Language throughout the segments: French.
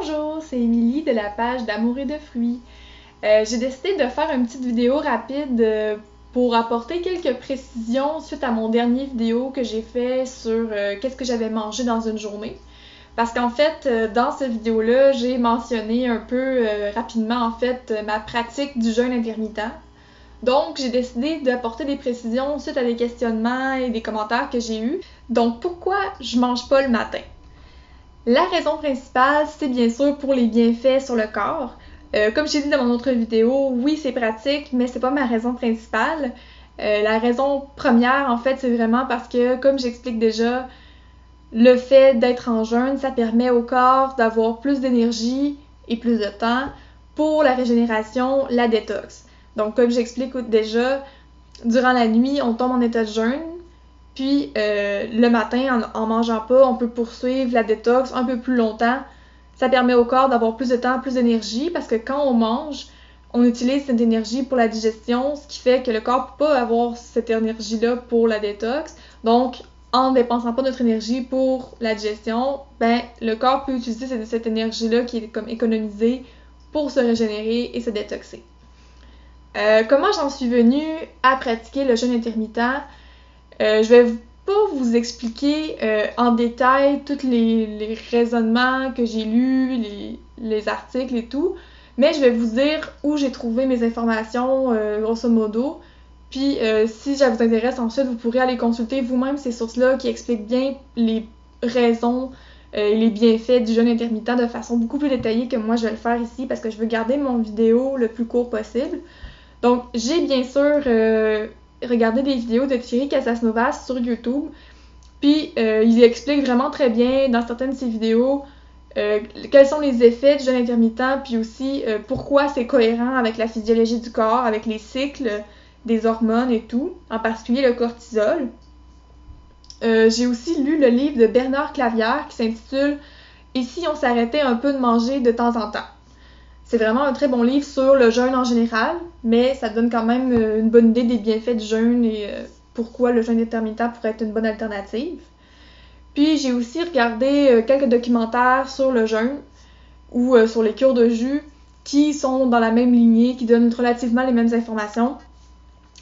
Bonjour, c'est Émilie de la page d'Amour et de fruits. J'ai décidé de faire une petite vidéo rapide pour apporter quelques précisions suite à mon dernier vidéo que j'ai fait sur qu'est-ce que j'avais mangé dans une journée. Parce qu'en fait, dans cette vidéo-là, j'ai mentionné un peu rapidement en fait ma pratique du jeûne intermittent. Donc, j'ai décidé d'apporter des précisions suite à des questionnements et des commentaires que j'ai eus. Donc, pourquoi je mange pas le matin? La raison principale, c'est bien sûr pour les bienfaits sur le corps. Comme j'ai dit dans mon autre vidéo, oui, c'est pratique, mais c'est pas ma raison principale. La raison première, en fait, c'est vraiment parce que, comme j'explique déjà, le fait d'être en jeûne, ça permet au corps d'avoir plus d'énergie et plus de temps pour la régénération, la détox. Donc, comme j'explique déjà, durant la nuit, on tombe en état de jeûne, puis le matin, en mangeant pas, on peut poursuivre la détox un peu plus longtemps. Ça permet au corps d'avoir plus de temps, plus d'énergie, parce que quand on mange, on utilise cette énergie pour la digestion, ce qui fait que le corps ne peut pas avoir cette énergie-là pour la détox. Donc, en ne dépensant pas notre énergie pour la digestion, ben, le corps peut utiliser cette énergie-là qui est comme économisée pour se régénérer et se détoxer. Comment j'en suis venue à pratiquer le jeûne intermittent? Je vais pas vous expliquer en détail tous les raisonnements que j'ai lus, les articles et tout, mais je vais vous dire où j'ai trouvé mes informations, grosso modo. Puis si ça vous intéresse ensuite, vous pourrez aller consulter vous-même ces sources-là qui expliquent bien les raisons et les bienfaits du jeûne intermittent de façon beaucoup plus détaillée que moi je vais le faire ici parce que je veux garder mon vidéo le plus court possible. Donc j'ai bien sûr regardé des vidéos de Thierry Casasnovas sur YouTube. Puis, il explique vraiment très bien dans certaines de ses vidéos quels sont les effets du jeûne intermittent, puis aussi pourquoi c'est cohérent avec la physiologie du corps, avec les cycles des hormones et tout, en particulier le cortisol. J'ai aussi lu le livre de Bernard Clavière qui s'intitule « Et si on s'arrêtait un peu de manger de temps en temps ». C'est vraiment un très bon livre sur le jeûne en général, mais ça donne quand même une bonne idée des bienfaits du jeûne et pourquoi le jeûne intermittent pourrait être une bonne alternative. Puis j'ai aussi regardé quelques documentaires sur le jeûne ou sur les cures de jus qui sont dans la même lignée, qui donnent relativement les mêmes informations.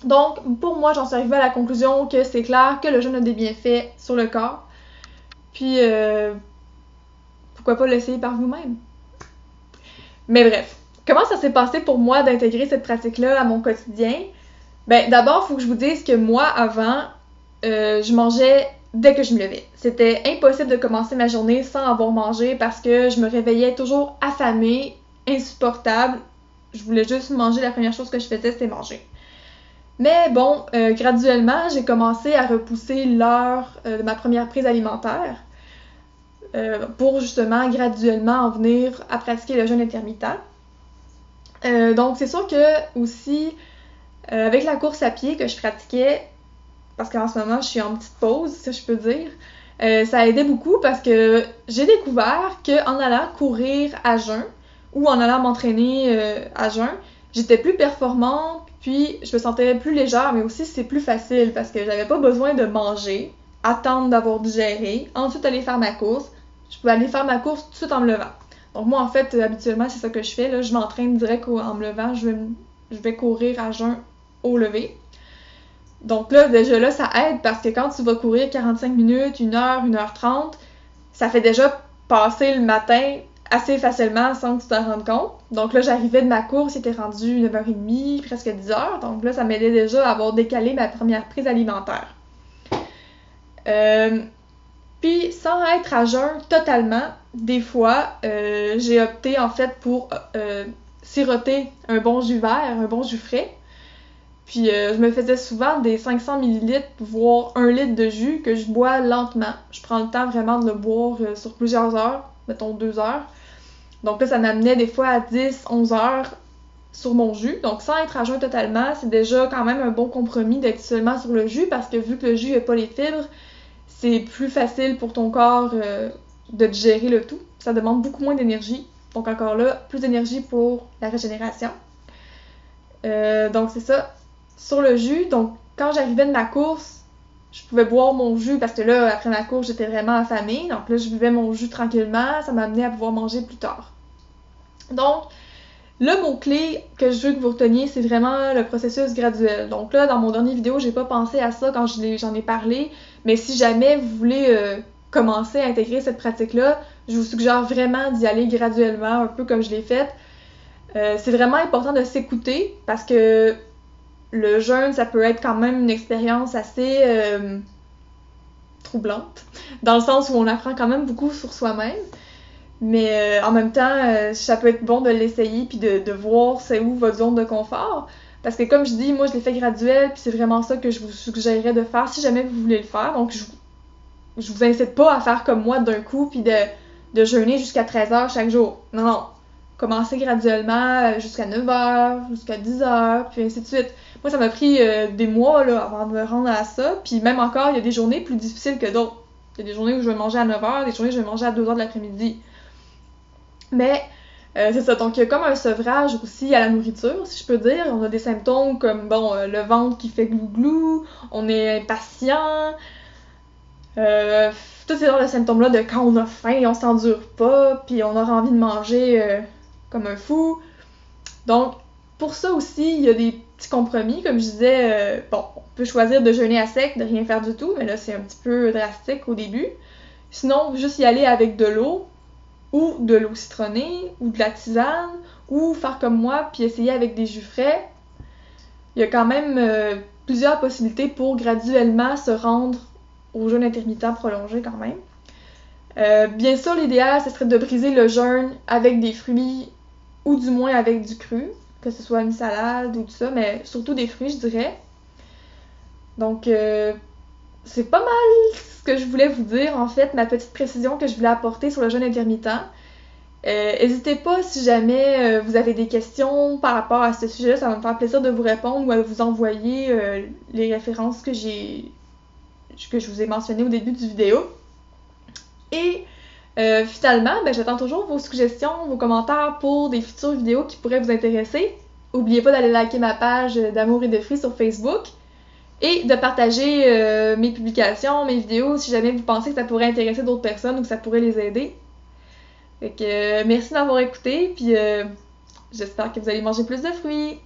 Donc pour moi, j'en suis arrivée à la conclusion que c'est clair que le jeûne a des bienfaits sur le corps. Puis pourquoi pas l'essayer par vous-même? Mais bref, comment ça s'est passé pour moi d'intégrer cette pratique-là à mon quotidien? Ben, d'abord, il faut que je vous dise que moi, avant, je mangeais dès que je me levais. C'était impossible de commencer ma journée sans avoir mangé parce que je me réveillais toujours affamée, insupportable. Je voulais juste manger, la première chose que je faisais, c'était manger. Mais bon, graduellement, j'ai commencé à repousser l'heure de ma première prise alimentaire pour justement graduellement en venir à pratiquer le jeûne intermittent. Donc c'est sûr que aussi avec la course à pied que je pratiquais, parce qu'en ce moment je suis en petite pause, si je peux dire, ça aidait beaucoup parce que j'ai découvert qu'en allant courir à jeun ou en allant m'entraîner à jeun, j'étais plus performante, puis je me sentais plus légère, mais aussi c'est plus facile parce que j'avais pas besoin de manger, attendre d'avoir digéré, ensuite aller faire ma course. Je pouvais aller faire ma course tout de suite en me levant. Donc moi, en fait, habituellement, c'est ça que je fais. Là, je m'entraîne direct en me levant. Je vais courir à jeun au lever. Donc là, déjà là, ça aide parce que quand tu vas courir 45 minutes, 1 heure, 1h30, ça fait déjà passer le matin assez facilement sans que tu t'en rendes compte. Donc là, j'arrivais de ma course, c'était rendu 9h30, presque 10h. Donc là, ça m'aidait déjà à avoir décalé ma première prise alimentaire. Puis, sans être à jeun totalement, des fois, j'ai opté en fait pour siroter un bon jus vert, un bon jus frais. Puis, je me faisais souvent des 500 ml, voire 1 litre de jus que je bois lentement. Je prends le temps vraiment de le boire sur plusieurs heures, mettons 2 heures. Donc là, ça m'amenait des fois à 10, 11 heures sur mon jus. Donc, sans être à jeun totalement, c'est déjà quand même un bon compromis d'être seulement sur le jus parce que vu que le jus n'a pas les fibres, c'est plus facile pour ton corps de digérer le tout. Ça demande beaucoup moins d'énergie. Donc encore là, plus d'énergie pour la régénération. Donc c'est ça. Sur le jus, donc quand j'arrivais de ma course, je pouvais boire mon jus parce que là, après ma course, j'étais vraiment affamée. Donc là, je buvais mon jus tranquillement. Ça m'a amené à pouvoir manger plus tard. Donc, le mot-clé que je veux que vous reteniez, c'est vraiment le processus graduel. Donc là, dans mon dernier vidéo, j'ai pas pensé à ça quand j'en ai parlé, mais si jamais vous voulez commencer à intégrer cette pratique-là, je vous suggère vraiment d'y aller graduellement, un peu comme je l'ai fait. C'est vraiment important de s'écouter parce que le jeûne, ça peut être quand même une expérience assez troublante, dans le sens où on apprend quand même beaucoup sur soi-même. Mais en même temps, ça peut être bon de l'essayer puis de voir c'est où votre zone de confort. Parce que comme je dis, moi je l'ai fait graduel puis c'est vraiment ça que je vous suggérerais de faire si jamais vous voulez le faire. Donc je vous incite pas à faire comme moi d'un coup puis de jeûner jusqu'à 13h chaque jour. Non, non. Commencez graduellement jusqu'à 9h, jusqu'à 10h, puis ainsi de suite. Moi ça m'a pris des mois là, avant de me rendre à ça. Puis même encore, il y a des journées plus difficiles que d'autres. Il y a des journées où je vais manger à 9h, des journées où je vais manger à 2h de l'après-midi. Mais c'est ça, donc il y a comme un sevrage aussi à la nourriture, si je peux dire. On a des symptômes comme, le ventre qui fait glou-glou, on est impatient, tous ces genres de symptômes-là de quand on a faim et on s'endure pas, puis on aura envie de manger comme un fou. Donc, pour ça aussi, il y a des petits compromis, comme je disais, on peut choisir de jeûner à sec, de rien faire du tout, mais là c'est un petit peu drastique au début. Sinon, juste y aller avec de l'eau, ou de l'eau citronnée, ou de la tisane, ou faire comme moi, puis essayer avec des jus frais. Il y a quand même plusieurs possibilités pour graduellement se rendre au jeûne intermittent prolongé quand même. Bien sûr, l'idéal, ce serait de briser le jeûne avec des fruits, ou du moins avec du cru, que ce soit une salade ou tout ça, mais surtout des fruits, je dirais. Donc, c'est pas mal ce que je voulais vous dire, en fait, ma petite précision que je voulais apporter sur le jeûne intermittent. N'hésitez pas si jamais vous avez des questions par rapport à ce sujet-là, ça va me faire plaisir de vous répondre ou à vous envoyer les références que je vous ai mentionnées au début du vidéo. Et finalement, j'attends toujours vos suggestions, vos commentaires pour des futures vidéos qui pourraient vous intéresser. N'oubliez pas d'aller liker ma page d'Amour et de Fruits sur Facebook et de partager mes publications, mes vidéos si jamais vous pensez que ça pourrait intéresser d'autres personnes ou que ça pourrait les aider. Fait que merci d'avoir écouté, puis j'espère que vous allez manger plus de fruits.